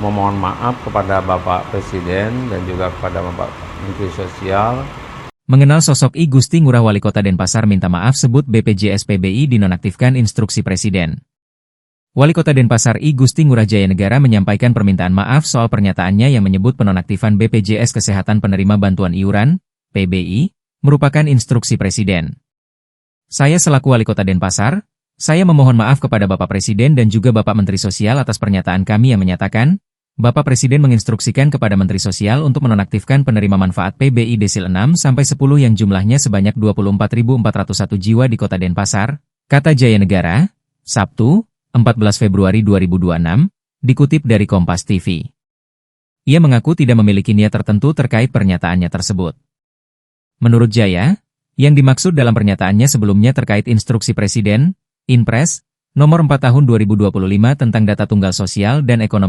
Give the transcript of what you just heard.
memohon maaf kepada Bapak Presiden dan juga kepada Bapak Menteri Sosial. Mengenal sosok I Gusti Ngurah Wali Kota Denpasar minta maaf sebut BPJS PBI dinonaktifkan instruksi Presiden. Wali Kota Denpasar I Gusti Ngurah Jayanegara menyampaikan permintaan maaf soal pernyataannya yang menyebut penonaktifan BPJS Kesehatan penerima bantuan iuran, PBI, merupakan instruksi Presiden. Saya selaku Wali Kota Denpasar, saya memohon maaf kepada Bapak Presiden dan juga Bapak Menteri Sosial atas pernyataan kami yang menyatakan, Bapak Presiden menginstruksikan kepada Menteri Sosial untuk menonaktifkan penerima manfaat PBI desil 6-10 yang jumlahnya sebanyak 24.401 jiwa di Kota Denpasar, kata Jayanegara, Sabtu, 14 Februari 2026, dikutip dari Kompas TV. Ia mengaku tidak memiliki niat tertentu terkait pernyataannya tersebut. Menurut Jaya, yang dimaksud dalam pernyataannya sebelumnya terkait instruksi Presiden, Inpres, nomor 4 tahun 2025 tentang data tunggal sosial dan ekonomi